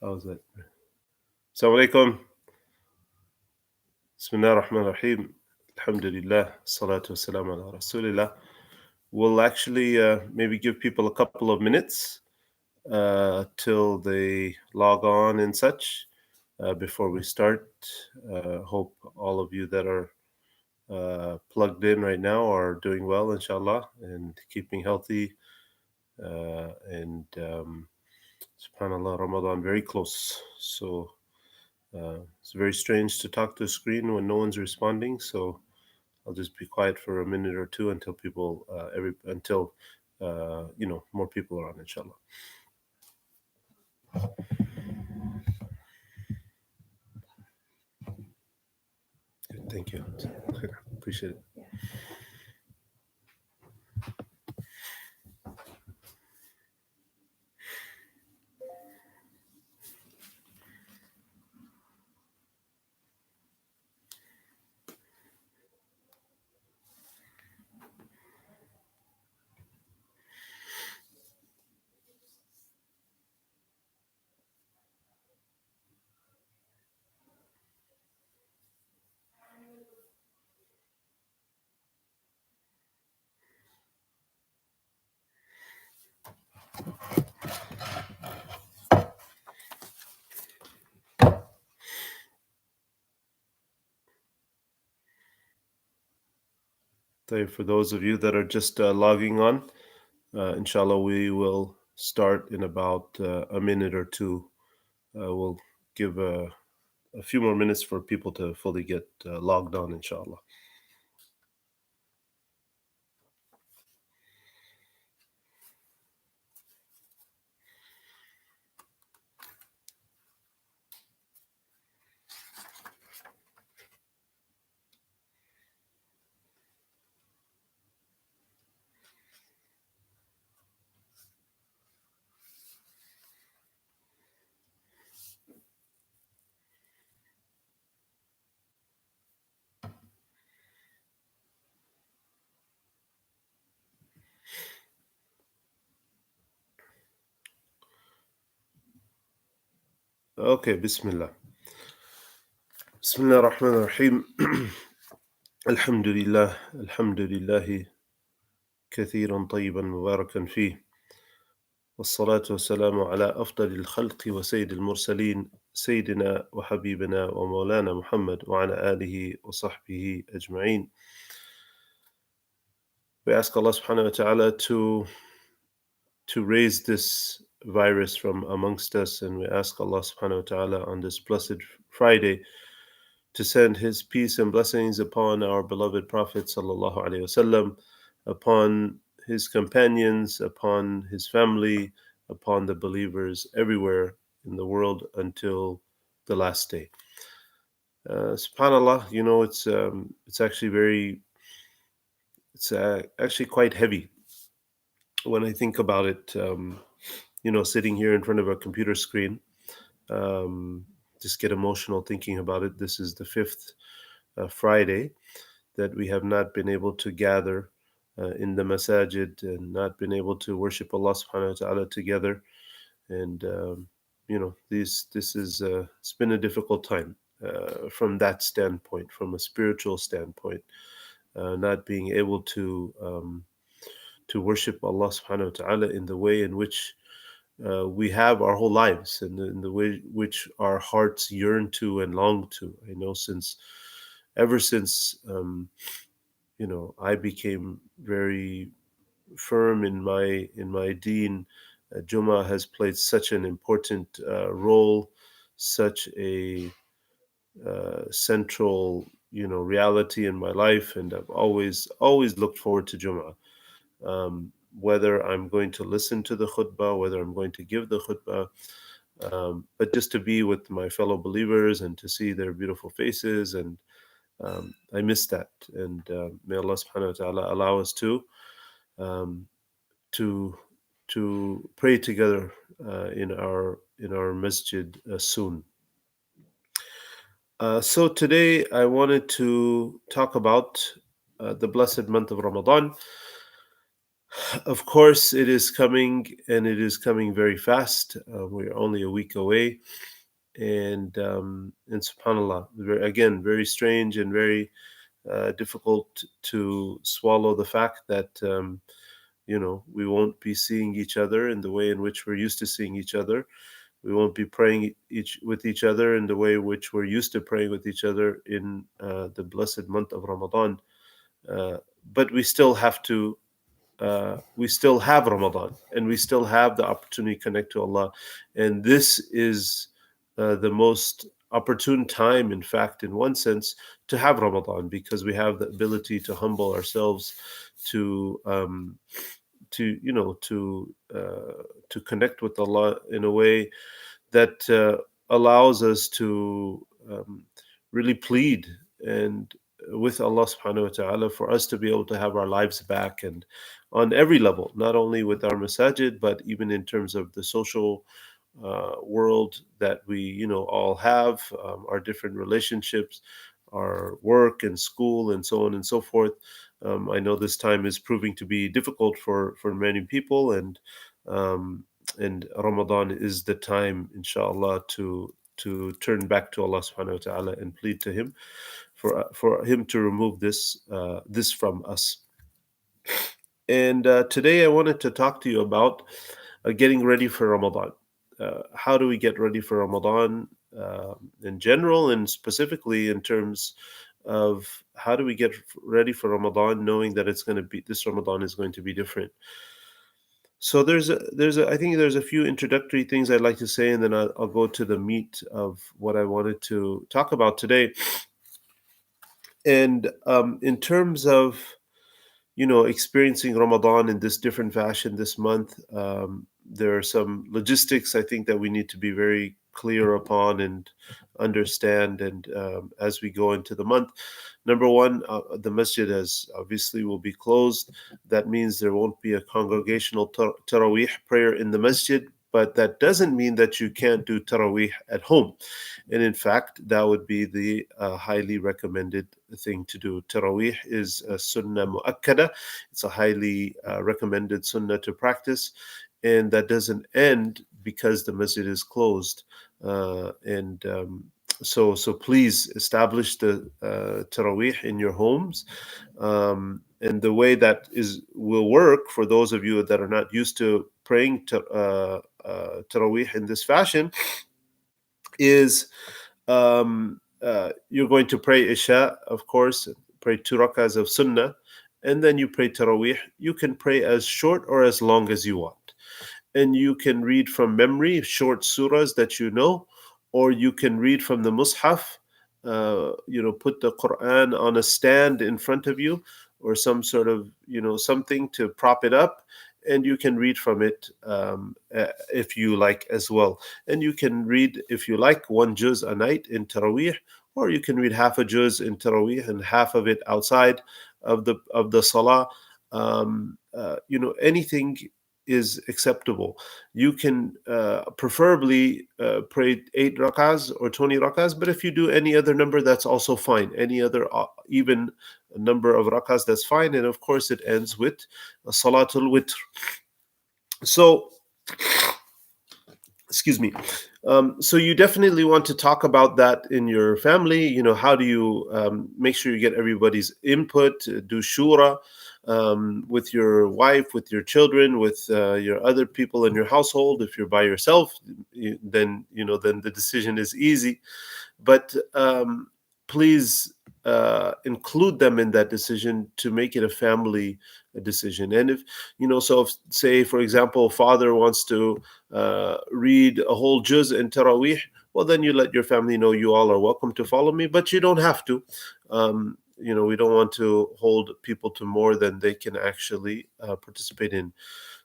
How's that? Assalamu alaikum. Bismillah ar-Rahman ar-Rahim. Alhamdulillah. Salatu wassalamu ala Rasulillah. We'll actually maybe give people a couple of minutes till they log on and such before we start. Hope all of you that are plugged in right now are doing well, inshallah, and keeping healthy. And subhanAllah, Ramadan very close. So it's very strange to talk to a screen when no one's responding. So I'll just be quiet for a minute or two until people, more people are on, inshallah. Good, thank you. Appreciate it. For those of you that are just logging on, inshallah, we will start in about a minute or two. We'll give a few more minutes for people to fully get logged on, inshallah. Okay, Bismillah. Bismillah ar-Rahman ar-Rahim. Alhamdulillah, alhamdulillahi كثيرا طيبا مباركا فيه والصلاة والسلام على أفضل الخلق وسيد المرسلين سيدنا وحبيبنا ومولانا محمد وعلى آله وصحبه أجمعين. We ask Allah subhanahu wa ta'ala to raise this virus from amongst us, and we ask Allah subhanahu wa ta'ala on this blessed Friday to send his peace and blessings upon our beloved Prophet sallallahu alaihi wasallam, upon his companions, upon his family, upon the believers everywhere in the world until the last day. SubhanAllah, it's actually actually quite heavy when I think about it. Sitting here in front of a computer screen, just get emotional thinking about it. This is the fifth Friday that we have not been able to gather in the masajid and not been able to worship Allah subhanahu wa ta'ala together. And, this is, it's been a difficult time from that standpoint, from a spiritual standpoint, not being able to worship Allah subhanahu wa ta'ala in the way in which we have our whole lives, and in the way which our hearts yearn to and long to. I know ever since I became very firm in my deen, Jummah has played such an important role, such a central reality in my life, and I've always looked forward to Jummah. Whether I'm going to listen to the khutbah, whether I'm going to give the khutbah, but just to be with my fellow believers and to see their beautiful faces, and I miss that. And may Allah subhanahu wa ta'ala allow us um, to pray together in our masjid soon. So today I wanted to talk about the blessed month of Ramadan. Of course, it is coming, and it is coming very fast. We're only a week away, and subhanallah, again, very strange and very difficult to swallow the fact that we won't be seeing each other in the way in which we're used to seeing each other. We won't be praying with each other in the way in which we're used to praying with each other in the blessed month of Ramadan. Uh, but we still have Ramadan, and we still have the opportunity to connect to Allah. And this is the most opportune time, in fact, in one sense, to have Ramadan, because we have the ability to humble ourselves, to to connect with Allah in a way that allows us to really plead and with Allah subhanahu wa ta'ala for us to be able to have our lives back, and on every level, not only with our masajid, but even in terms of the social world that we all have, our different relationships, our work and school, and so on and so forth. I know this time is proving to be difficult for many people, um, and Ramadan is the time, inshallah, to turn back to Allah subhanahu wa ta'ala and plead to Him for Him to remove this from us. And today I wanted to talk to you about getting ready for Ramadan. How do we get ready for Ramadan in general, and specifically in terms of how do we get ready for Ramadan, knowing that this Ramadan is going to be different. So I think there's a few introductory things I'd like to say, and then I'll go to the meat of what I wanted to talk about today. And in terms of experiencing Ramadan in this different fashion this month, there are some logistics I think that we need to be very clear upon and understand. And as we go into the month, number one, the masjid as obviously will be closed. That means there won't be a congregational Taraweeh prayer in the masjid, but that doesn't mean that you can't do Taraweeh at home. And in fact, that would be the highly recommended thing to do. Taraweeh is a sunnah mu'akkada. It's a highly recommended sunnah to practice. And that doesn't end because the masjid is closed. So please establish the Taraweeh in your homes. And the way that will work for those of you that are not used to praying Taraweeh in this fashion is you're going to pray Isha, of course, pray 2 rakahs of Sunnah, and then you pray Taraweeh. You can pray as short or as long as you want. And you can read from memory short surahs that you know, or you can read from the Mus'haf. Put the Quran on a stand in front of you, or some sort of, something to prop it up, and you can read from it if you like as well. And you can read, if you like, one juz a night in Taraweeh, or you can read half a juz in Taraweeh and half of it outside of the Salah. Anything is acceptable. You can preferably pray 8 rakahs or 20 rakahs, but if you do any other number, that's also fine. Any other even number of rakahs, that's fine. And of course, it ends with Salatul Witr. So, excuse me. So you definitely want to talk about that in your family. How do you make sure you get everybody's input? Do shura with your wife, with your children, with your other people in your household. If you're by yourself, then the decision is easy. But please include them in that decision to make it a family decision. And if say, for example, father wants to read a whole juz in Taraweeh, well, then you let your family know you all are welcome to follow me, but you don't have to. We don't want to hold people to more than they can actually participate in.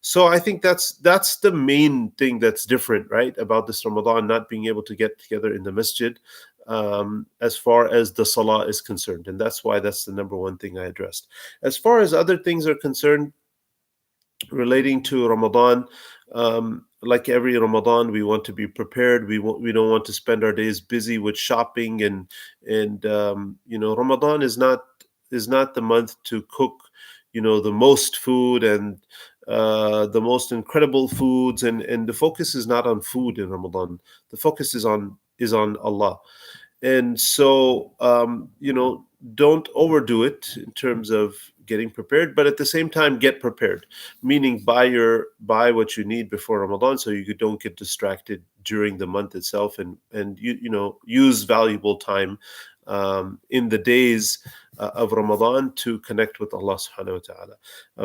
So I think that's the main thing that's different, right, about this Ramadan, not being able to get together in the masjid as far as the salah is concerned. And that's why that's the number one thing I addressed. As far as other things are concerned relating to Ramadan, like every Ramadan, we want to be prepared. We don't want to spend our days busy with shopping, and Ramadan is not the month to cook the most food and the most incredible foods, and the focus is not on food in Ramadan. The focus is on Allah. And so, don't overdo it in terms of getting prepared, but at the same time get prepared, meaning buy what you need before Ramadan, so you don't get distracted during the month itself, and use valuable time in the days of Ramadan to connect with Allah subhanahu wa ta'ala,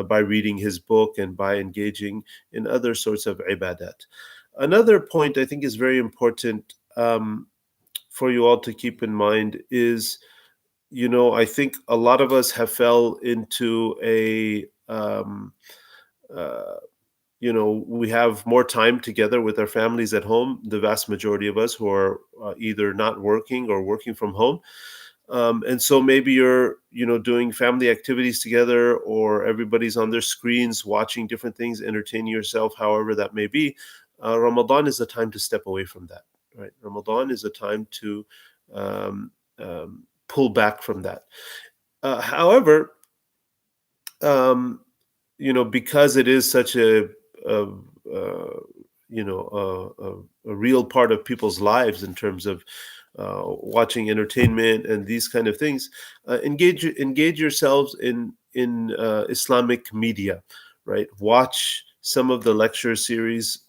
by reading his book and by engaging in other sorts of ibadat. Another point I think is very important, for you all to keep in mind is, I think a lot of us have fell into uh, we have more time together with our families at home, the vast majority of us who are either not working or working from home. And so maybe you're, doing family activities together, or everybody's on their screens watching different things, entertaining yourself, however that may be. Ramadan is a time to step away from that, right? Ramadan is a time to um, pull back from that. However, um, because it is such a, a real part of people's lives in terms of watching entertainment and these kind of things, engage yourselves in Islamic media, right? Watch some of the lecture series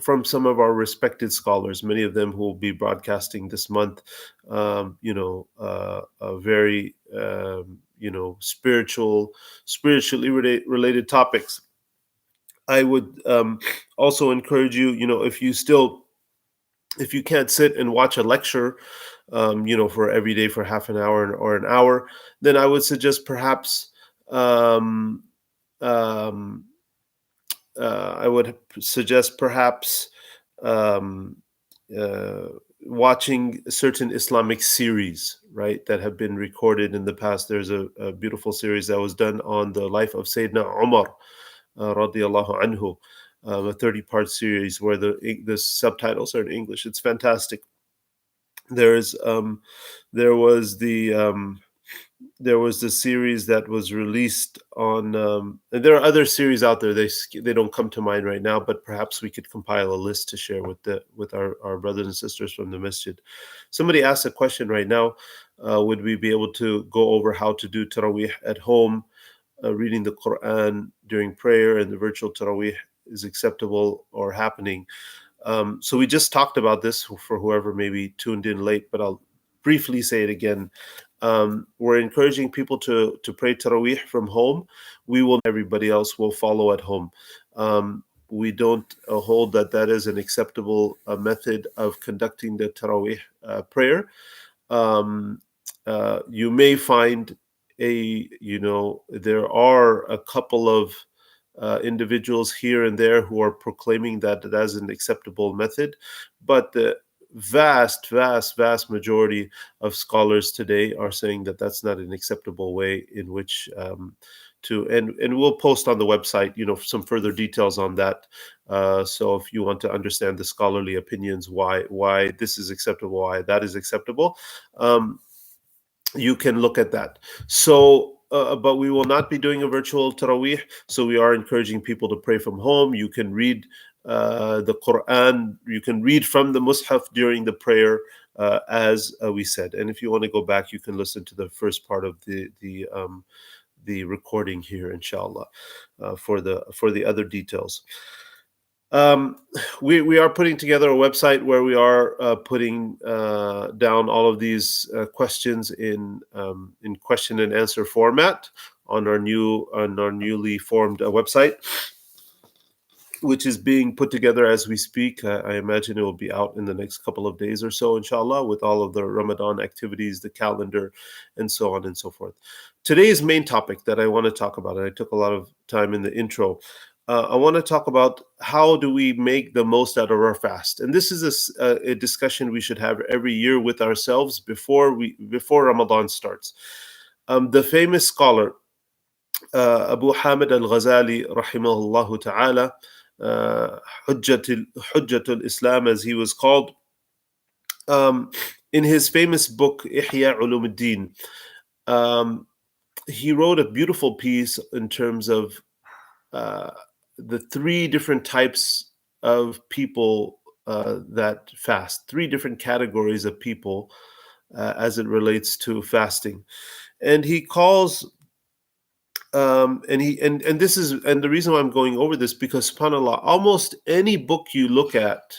from some of our respected scholars, many of them who will be broadcasting this month, very, spiritually related topics. I would also encourage you, if you can't sit and watch a lecture, for every day for half an hour or an hour, then I would suggest perhaps, um, um, I would suggest perhaps um, uh, watching certain Islamic series, right, that have been recorded in the past. There's a beautiful series that was done on the life of Sayyidina Umar, radiallahu anhu, a 30-part series where the subtitles are in English. It's fantastic. There's there was the there was the series that was released on, and there are other series out there. They don't come to mind right now, but perhaps we could compile a list to share with our brothers and sisters from the masjid. Somebody asked a question right now: would we be able to go over how to do tarawih at home, reading the Quran during prayer, and the virtual tarawih is acceptable or happening? So we just talked about this for whoever maybe tuned in late, but I'll briefly say it again. We're encouraging people to pray tarawih from home. We will, everybody else will follow at home. We don't hold that is an acceptable method of conducting the tarawih prayer. Um, you may find there are a couple of individuals here and there who are proclaiming that as an acceptable method, but the vast majority of scholars today are saying that that's not an acceptable way in which to and we'll post on the website some further details on that. So if you want to understand the scholarly opinions, why this is acceptable, why that is acceptable, you can look at that. So, but we will not be doing a virtual tarawih. So we are encouraging people to pray from home. You can read the Quran. You can read from the Mus'haf during the prayer, as we said. And if you want to go back, you can listen to the first part of the recording here, inshallah, for the other details. Um, we are putting together a website where we are putting down all of these questions in question and answer format on our newly formed website, which is being put together as we speak. I imagine it will be out in the next couple of days or so, inshallah, with all of the Ramadan activities, the calendar, and so on and so forth. Today's main topic that I want to talk about, and I took a lot of time in the intro, I want to talk about how do we make the most out of our fast. And this is a discussion we should have every year with ourselves before Ramadan starts. The famous scholar, Abu Hamid al-Ghazali, rahimahullah ta'ala, Hujjatul Islam, as he was called, in his famous book Ihya Ulumuddin, he wrote a beautiful piece in terms of uh, the three different types of people that fast, three different categories of people as it relates to fasting. And he calls and this is, and the reason why I'm going over this, because subhanallah, almost any book you look at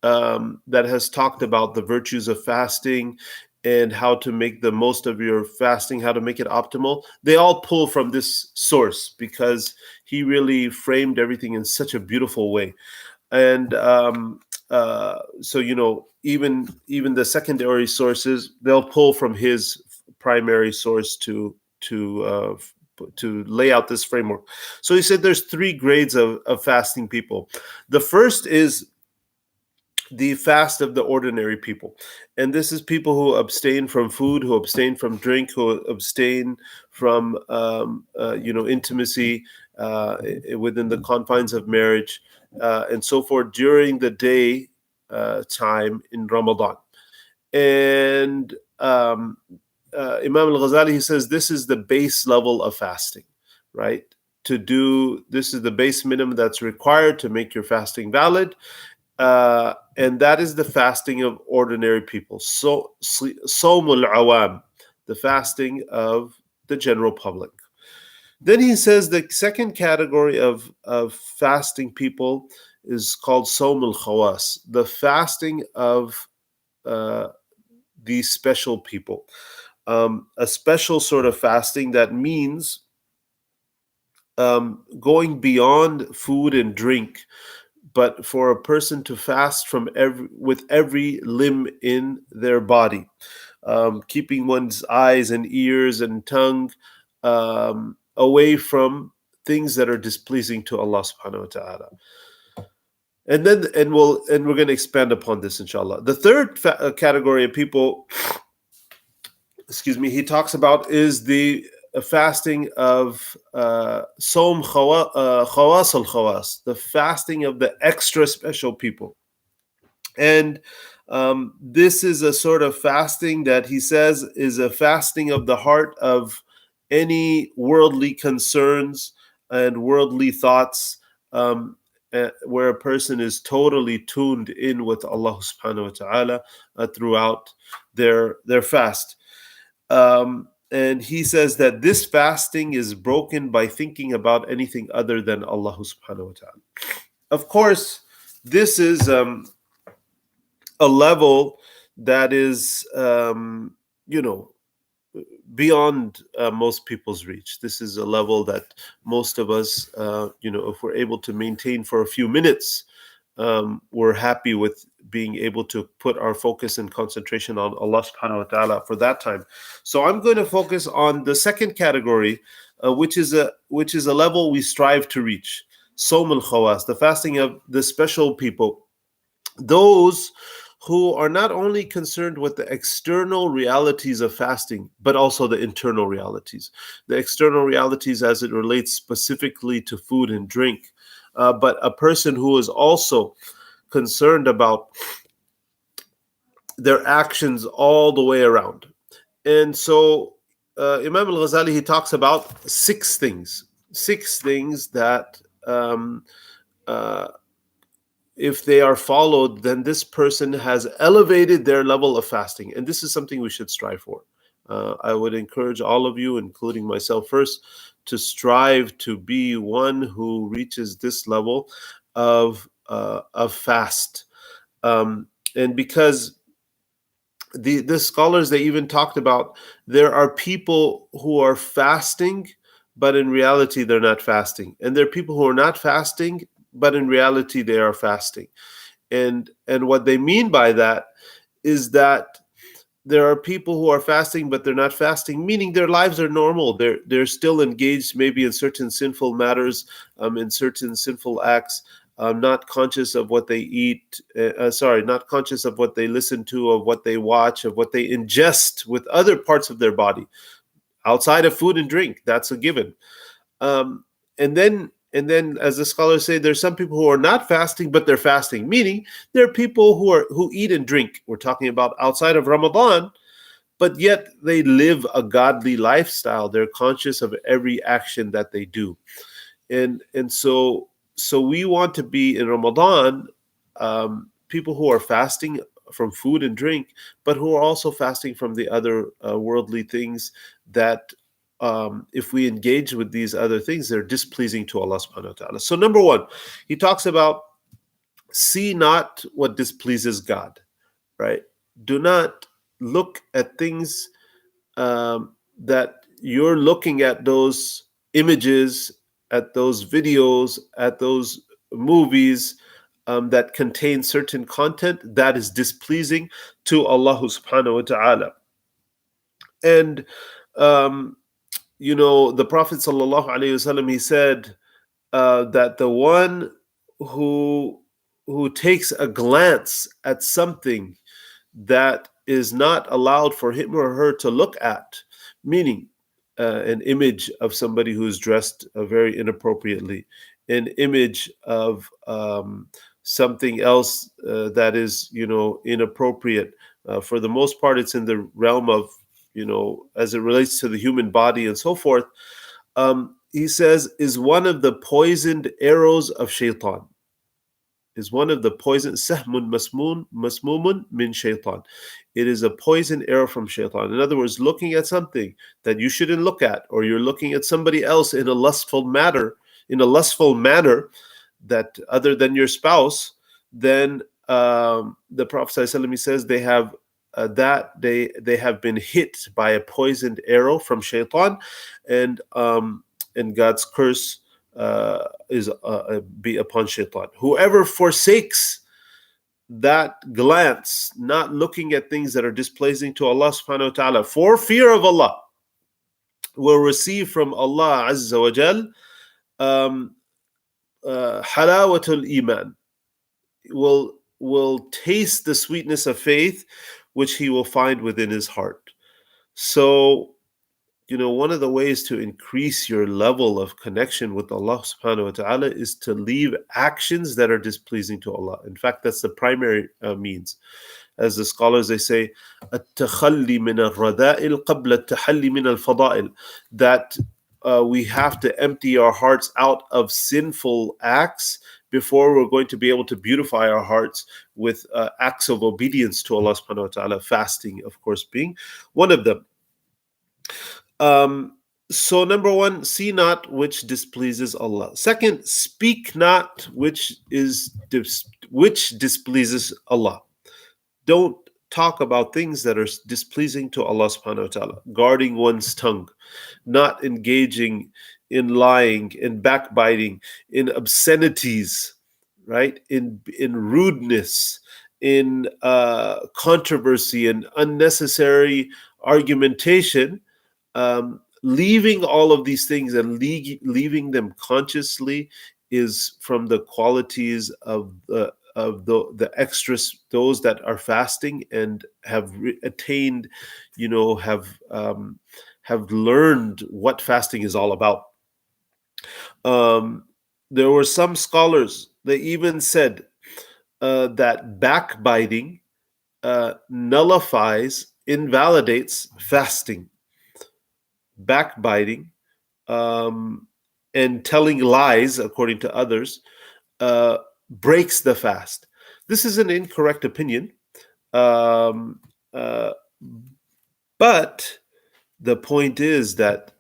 that has talked about the virtues of fasting and how to make the most of your fasting, how to make it optimal, they all pull from this source because he really framed everything in such a beautiful way. And so even the secondary sources, they'll pull from his primary source to lay out this framework. So he said there's three grades of fasting people. The first is the fast of the ordinary people, and this is people who abstain from food, who abstain from drink, who abstain from intimacy within the confines of marriage and so forth during the day time in Ramadan. And Imam al-Ghazali, he says this is the base level of fasting, right? This is the base minimum that's required to make your fasting valid. And that is the fasting of ordinary people. So, Sawmul Awam, the fasting of the general public. Then he says the second category of fasting people is called Sawmul Khawas, the fasting of these special people. A special sort of fasting that means going beyond food and drink, but for a person to fast with every limb in their body, keeping one's eyes and ears and tongue away from things that are displeasing to Allah subhanahu wa ta'ala. And we're going to expand upon this inshallah. The third category of people, he talks about is the fasting of Som Khawas al Khawas, the fasting of the extra special people. And this is a sort of fasting that he says is a fasting of the heart of any worldly concerns and worldly thoughts, where a person is totally tuned in with Allah subhanahu wa ta'ala throughout their fast. And he says that this fasting is broken by thinking about anything other than Allah subhanahu wa ta'ala. Of course, this is a level that is, beyond most people's reach. This is a level that most of us, if we're able to maintain for a few minutes, we're happy with being able to put our focus and concentration on Allah subhanahu wa ta'ala for that time. So I'm going to focus on the second category, which is a level we strive to reach. Sawm al-Khawas, the fasting of the special people. Those who are not only concerned with the external realities of fasting, but also the internal realities. The external realities as it relates specifically to food and drink, but a person who is also concerned about their actions all the way around. And so Imam al-Ghazali, he talks about six things that if they are followed, then this person has elevated their level of fasting. And this is something we should strive for. I would encourage all of you, including myself first, to strive to be one who reaches this level of fast. And because the scholars, they even talked about, there are people who are fasting, but in reality they're not fasting. And there are people who are not fasting, but in reality they are fasting. And what they mean by that is that there are people who are fasting, but they're not fasting, meaning their lives are normal. They're still engaged maybe in certain sinful matters, in certain sinful acts, not conscious of what they eat, not conscious of what they listen to, of what they watch, of what they ingest with other parts of their body, outside of food and drink. That's a given. And then, as the scholars say, there's some people who are not fasting, but they're fasting, meaning there are people who eat and drink. We're talking about outside of Ramadan, but yet they live a godly lifestyle. They're conscious of every action that they do. And so we want to be in Ramadan, people who are fasting from food and drink, but who are also fasting from the other worldly things that, if we engage with these other things, they're displeasing to Allah subhanahu wa ta'ala. So number one, he talks about see not what displeases God, right? Do not look at things, that you're looking at those images, at those videos, at those movies, that contain certain content that is displeasing to Allah subhanahu wa ta'ala. And, the Prophet sallallahu alaihi wasallam, he said, that the one who takes a glance at something that is not allowed for him or her to look at, meaning an image of somebody who is dressed very inappropriately, an image of something else that is, inappropriate. For the most part, it's in the realm of, as it relates to the human body and so forth. He says, is one of the poisoned arrows of shaitan. Is one of the poison, sahmun masmumun min shaitan. It is a poison arrow from shaitan. In other words, looking at something that you shouldn't look at, or you're looking at somebody else in a lustful manner, that other than your spouse, then the Prophet ﷺ says they have they have been hit by a poisoned arrow from shaitan, and God's curse is be upon shaitan. Whoever forsakes that glance, not looking at things that are displeasing to Allah subhanahu wa ta'ala, for fear of Allah, will receive from Allah Azza wa Jal halawatul iman, will taste the sweetness of faith, which he will find within his heart. So, one of the ways to increase your level of connection with Allah subhanahu wa ta'ala is to leave actions that are displeasing to Allah. In fact, that's the primary means. As the scholars, they say, التخلي من الرذائل قبل التحلي من الفضائل, that we have to empty our hearts out of sinful acts before we're going to be able to beautify our hearts with acts of obedience to Allah subhanahu wa ta'ala, fasting, of course, being one of them. So number one, see not which displeases Allah. Second, speak not which displeases Allah. Don't talk about things that are displeasing to Allah subhanahu wa ta'ala. Guarding one's tongue, not engaging in lying, in backbiting, in obscenities, right? In rudeness, in controversy and unnecessary argumentation. Leaving all of these things and leaving them consciously is from the qualities of the extras, those that are fasting and have attained, have learned what fasting is all about. There were some scholars, they even said that backbiting nullifies, invalidates fasting. Backbiting and telling lies, according to others, breaks the fast. This is an incorrect opinion, but the point is that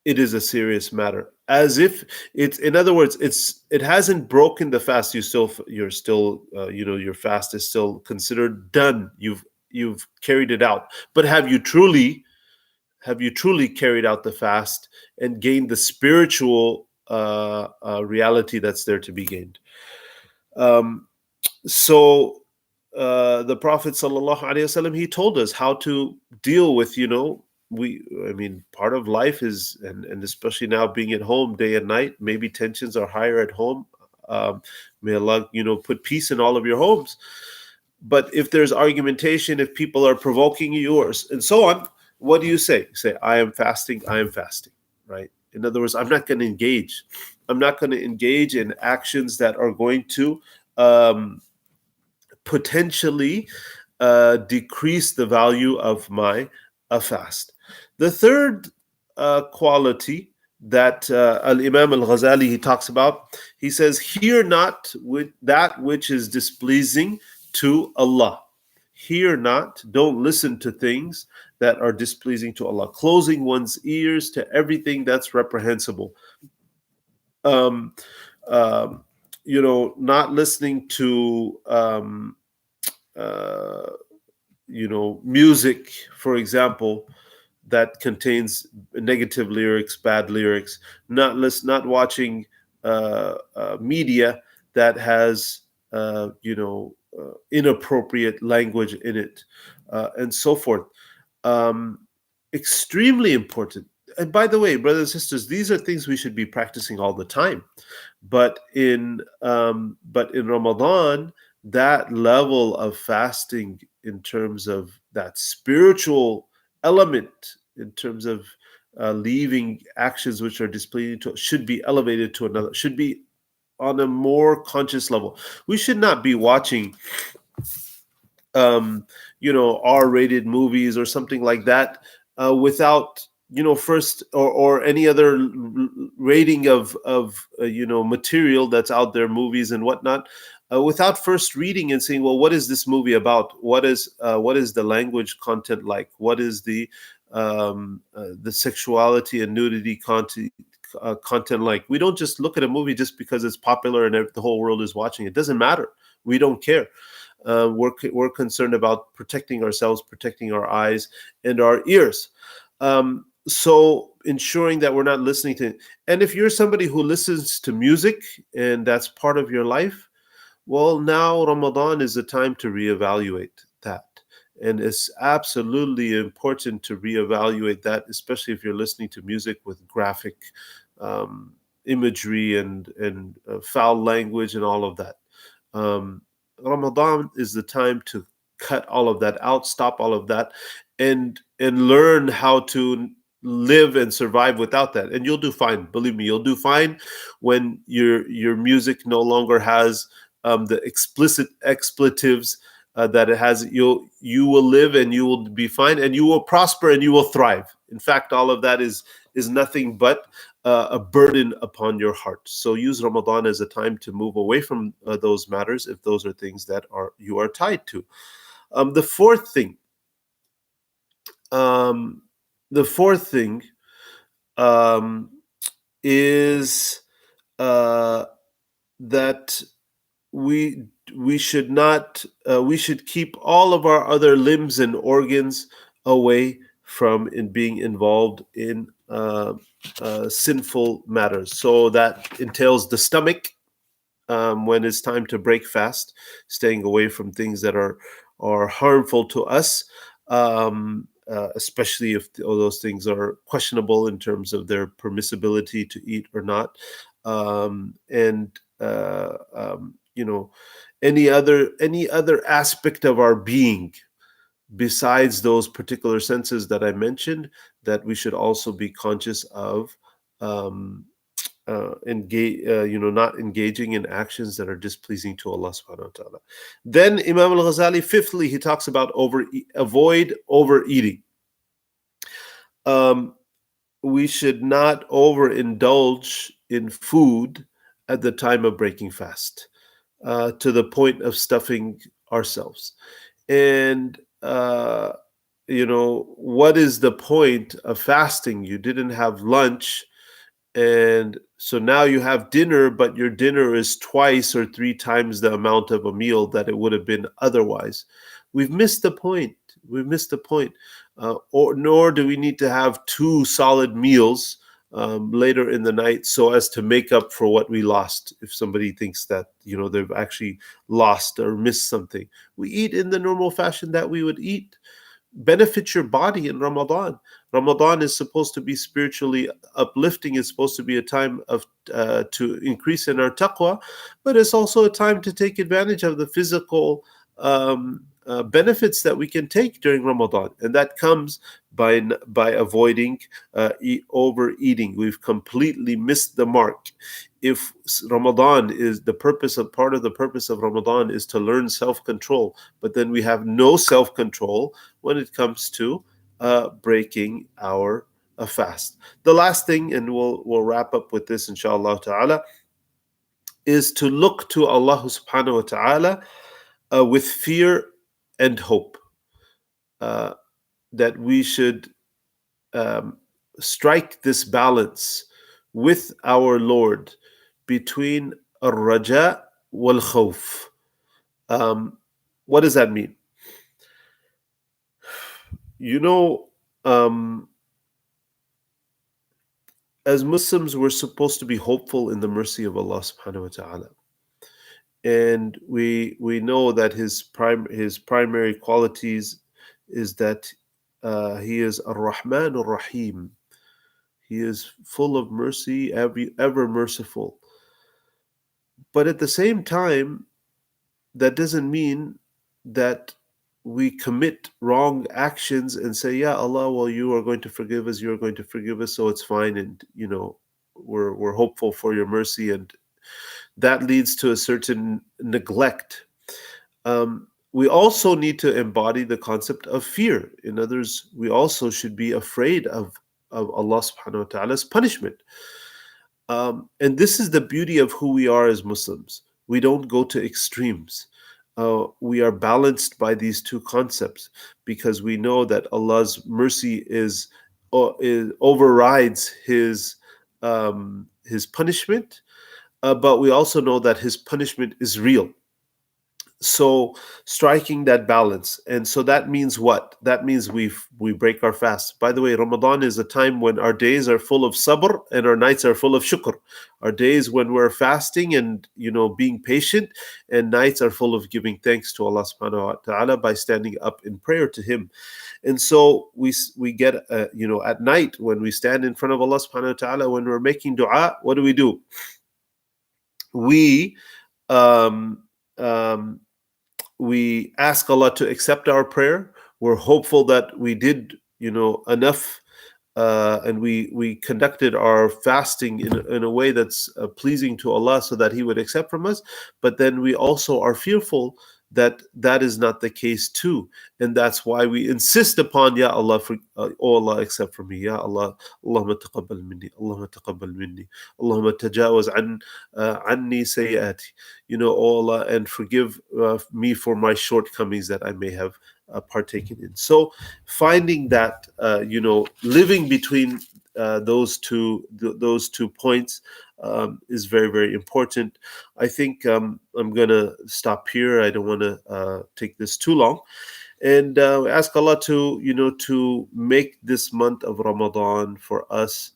it is a serious matter. As if it's, in other words, it hasn't broken the fast. You're still, your fast is still considered done. You've carried it out. But have you truly carried out the fast and gained the spiritual reality that's there to be gained? So the Prophet sallallahu alaihi wasallam, he told us how to deal with, part of life is, and especially now being at home day and night, maybe tensions are higher at home. May Allah, put peace in all of your homes. But if there's argumentation, if people are provoking you and so on, what do you say? You say, I am fasting, right? In other words, I'm not going to engage. I'm not going to engage in actions that are going to potentially decrease the value of my fast. The third quality that Al Imam Al Ghazali he talks about, he says, "Hear not with that which is displeasing to Allah. Hear not, don't listen to things that are displeasing to Allah. Closing one's ears to everything that's reprehensible. Um, um, not listening to uh, music, for example, that contains negative lyrics, bad lyrics. Not watching media that has inappropriate language in it, and so forth. Um, Extremely important. And by the way, brothers and sisters, these are things we should be practicing all the time. But in Ramadan, that level of fasting, in terms of that spiritual element, in terms of leaving actions which are displeasing to, should be elevated to another, should be on a more conscious level. We should not be watching R-rated movies or something like that, without first, or any other rating of material that's out there, movies and whatnot, without first reading and saying, well, what is this movie about? What is the language content like? What is the sexuality and nudity content like? We don't just look at a movie just because it's popular and the whole world is watching. It doesn't matter. We don't care. We're concerned about protecting ourselves, protecting our eyes and our ears. So ensuring that we're not listening to, and if you're somebody who listens to music and that's part of your life, well, now Ramadan is the time to reevaluate that. And it's absolutely important to reevaluate that, especially if you're listening to music with graphic um, imagery and foul language and all of that. Um, Ramadan is the time to cut all of that out, stop all of that, and learn how to live and survive without that. And you'll do fine. Believe me, you'll do fine when your music no longer has the explicit expletives that it has. You will live and you will be fine and you will prosper and you will thrive. In fact, all of that is nothing but a burden upon your heart. So use Ramadan as a time to move away from those matters, if those are things that you are tied to. The fourth thing, um, the fourth thing um, is uh, that we we should not we should keep all of our other limbs and organs away from being involved in sinful matters. So that entails the stomach, when it's time to break fast, staying away from things that are harmful to us, especially if all those things are questionable in terms of their permissibility to eat or not, and any other aspect of our being besides those particular senses that I mentioned, that we should also be conscious of, um, not engaging in actions that are displeasing to Allah subhanahu wa ta'ala. Then Imam al-Ghazali, fifthly, he talks about avoid overeating. Um, we should not overindulge in food at the time of breaking fast, to the point of stuffing ourselves. And what is the point of fasting? You didn't have lunch, and so now you have dinner, but your dinner is twice or three times the amount of a meal that it would have been otherwise. We've missed the point. We've missed the point. Nor do we need to have two solid meals later in the night so as to make up for what we lost. If somebody thinks that they've actually lost or missed something, we eat in the normal fashion that we would eat. Benefit your body in Ramadan. Ramadan is supposed to be spiritually uplifting. It's supposed to be a time of to increase in our taqwa, but it's also a time to take advantage of the physical benefits that we can take during Ramadan, and that comes by avoiding overeating. We've completely missed the mark. If Ramadan is the purpose of part of the purpose of Ramadan is to learn self-control, but then we have no self-control when it comes to breaking our fast. The last thing, and we'll wrap up with this, inshallah ta'ala, is to look to Allah subhanahu wa ta'ala with fear and hope. Uh, that we should um, strike this balance with our Lord between al-raja wal-khawf. What does that mean? You know, um, as Muslims, we're supposed to be hopeful in the mercy of Allah subhanahu wa ta'ala. And we know that his primary qualities is that he is Ar-Rahman Ar-Rahim. He is full of mercy, ever merciful. But at the same time, that doesn't mean that we commit wrong actions and say, "Yeah, Allah, well, you are going to forgive us. You are going to forgive us, so it's fine." And we're hopeful for your mercy, and that leads to a certain neglect. We also need to embody the concept of fear. In others, we also should be afraid of Allah subhanahu wa ta'ala's punishment. And this is the beauty of who we are as Muslims. We don't go to extremes. We are balanced by these two concepts because we know that Allah's mercy is overrides his punishment, but we also know that his punishment is real. So striking that balance, and so that means what? That means we break our fast. By the way, Ramadan is a time when our days are full of sabr and our nights are full of shukr. Our days when we're fasting and being patient, and nights are full of giving thanks to Allah subhanahu wa ta'ala by standing up in prayer to Him. And so we get at night when we stand in front of Allah subhanahu wa ta'ala, when we're making dua, what do? We um, um, we ask Allah to accept our prayer. We're hopeful that we did, enough, and we conducted our fasting in a way that's pleasing to Allah, so that He would accept from us. But then we also are fearful that that is not the case too, and that's why we insist upon, Ya Allah, oh Allah, accept from me, Ya Allah, Allahumma taqabbal minni, Allahumma taqabbal minni, Allahumma tajawaz anni sayyati, oh Allah, and forgive me for my shortcomings that I may have partaken in. So finding that, living between those two points is very, very important. I think I'm going to stop here. I don't want to take this too long, and ask Allah to make this month of Ramadan for us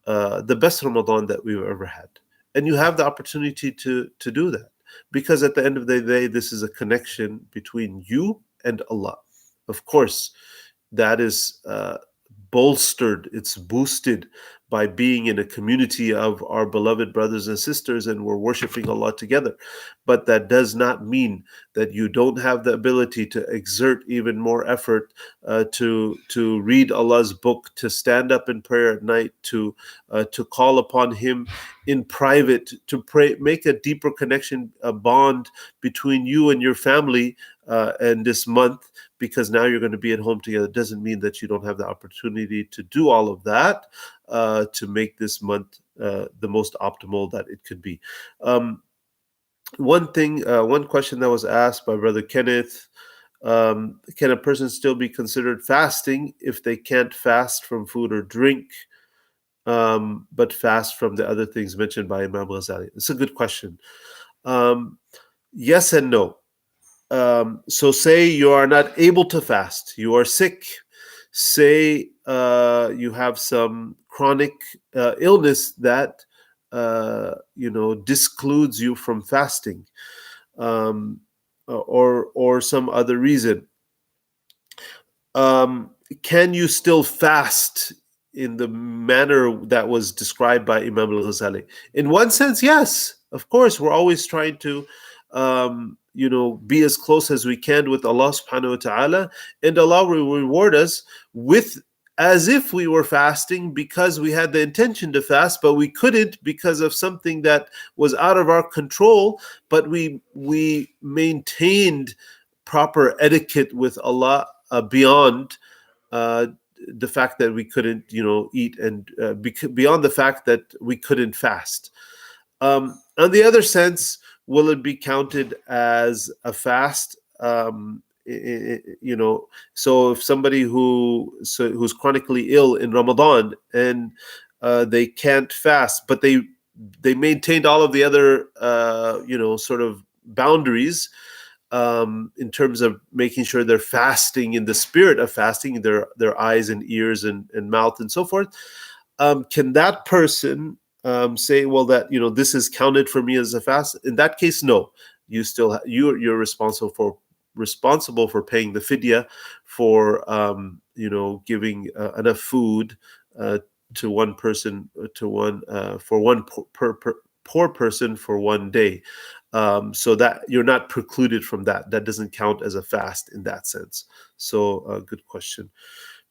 the best Ramadan that we've ever had. And you have the opportunity to do that, because at the end of the day, this is a connection between you and Allah. Of course, that is bolstered, it's boosted by being in a community of our beloved brothers and sisters, and we're worshiping Allah together. But that does not mean that you don't have the ability to exert even more effort to read Allah's book, to stand up in prayer at night, to call upon Him in private, to pray, make a deeper connection, a bond between you and your family and this month, because now you're going to be at home together. It doesn't mean that you don't have the opportunity to do all of that to make this month the most optimal that it could be. One question that was asked by Brother Kenneth: can a person still be considered fasting if they can't fast from food or drink, but fast from the other things mentioned by Imam Ghazali? It's a good question. Yes and no. So say you are not able to fast, you are sick, say you have some chronic illness that discludes you from fasting, or some other reason. Can you still fast in the manner that was described by Imam al-Ghazali? In one sense, yes. Of course, we're always trying to be as close as we can with Allah subhanahu wa ta'ala, and Allah will reward us with as if we were fasting because we had the intention to fast, but we couldn't because of something that was out of our control. But we maintained proper etiquette with Allah beyond uh, the fact that we couldn't, eat, and beyond the fact that we couldn't fast. On the other sense, will it be counted as a fast? So if somebody who's chronically ill in Ramadan and they can't fast, but they maintained all of the other sort of boundaries in terms of making sure they're fasting in the spirit of fasting, their eyes and ears and mouth and so forth. Can that person say, well, that this is counted for me as a fast? In that case, no. You still you're responsible for paying the fidya, for giving enough food to one person, to one for one poor person for one day. So that you're not precluded from that. That doesn't count as a fast in that sense. So good question.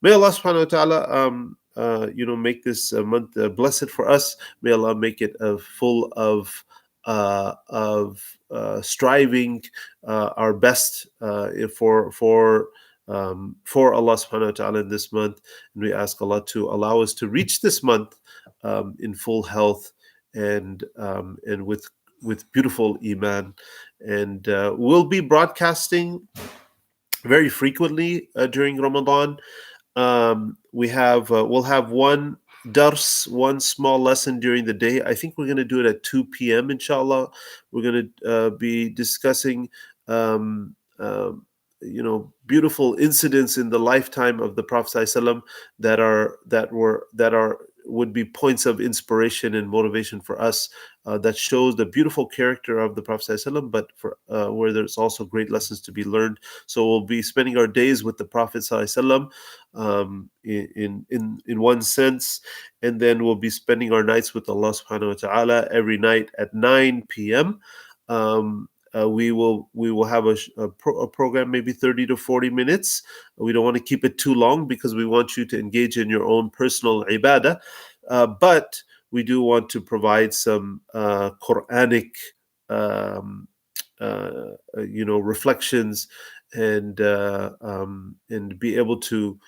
May Allah subhanahu wa ta'ala make this month blessed for us. May Allah make it full of striving our best for Allah subhanahu wa ta'ala in this month. And we ask Allah to allow us to reach this month in full health and with beautiful iman. And we'll be broadcasting very frequently during Ramadan. We'll have one dars, one small lesson during the day. I think we're going to do it at 2 p.m. inshallah. We're going to be discussing beautiful incidents in the lifetime of the Prophet ﷺ that would be points of inspiration and motivation for us, that shows the beautiful character of the Prophet ﷺ, but where there's also great lessons to be learned. So we'll be spending our days with the Prophet ﷺ in one sense, and then we'll be spending our nights with Allah subhanahu wa ta'ala every night at 9 p.m. We will have a program, maybe 30 to 40 minutes. We don't want to keep it too long because we want you to engage in your own personal ibadah, but we do want to provide some Quranic reflections and be able to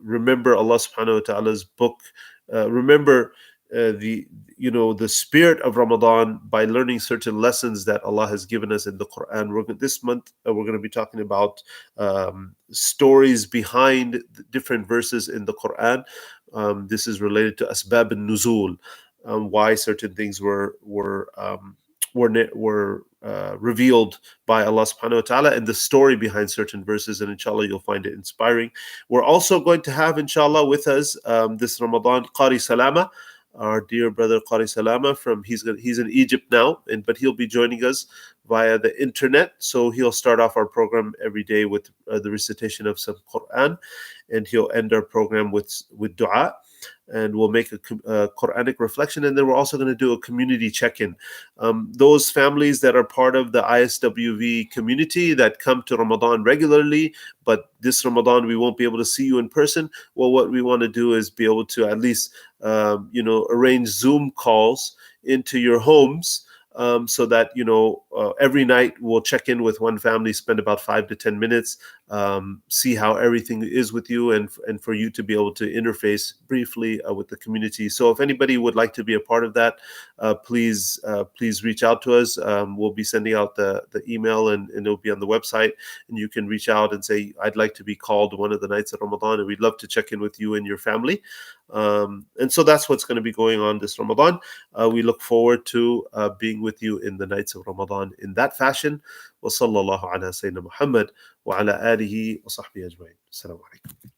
remember Allah subhanahu wa ta'ala's book, remember the spirit of Ramadan by learning certain lessons that Allah has given us in the Quran. This month we're going to be talking about stories behind the different verses in the Quran. This is related to asbab al-nuzul, why certain things were revealed by Allah subhanahu wa ta'ala, and the story behind certain verses, and inshallah you'll find it inspiring. We're also going to have inshallah with us this Ramadan Qari Salama, our dear brother Qari Salama he's in Egypt now, but he'll be joining us via the internet. So he'll start off our program every day with the recitation of some Quran, and he'll end our program with dua, and we'll make a Quranic reflection, and then we're also going to do a community check-in. Those families that are part of the ISWV community that come to Ramadan regularly, but this Ramadan we won't be able to see you in person. Well, what we want to do is be able to at least arrange Zoom calls into your homes, so that every night we'll check in with one family, spend about 5 to 10 minutes, see how everything is with you, and for you to be able to interface briefly with the community. So if anybody would like to be a part of that, please reach out to us. We'll be sending out the email, and it'll be on the website, and you can reach out and say, I'd like to be called one of the nights of Ramadan, and we'd love to check in with you and your family. And so that's what's going to be going on this Ramadan. We look forward to being with you in the nights of Ramadan in that fashion. Wa sallallahu ala Sayyidina Muhammad wa ala alihi wa sahbihi ajma'in. Assalamu alaikum.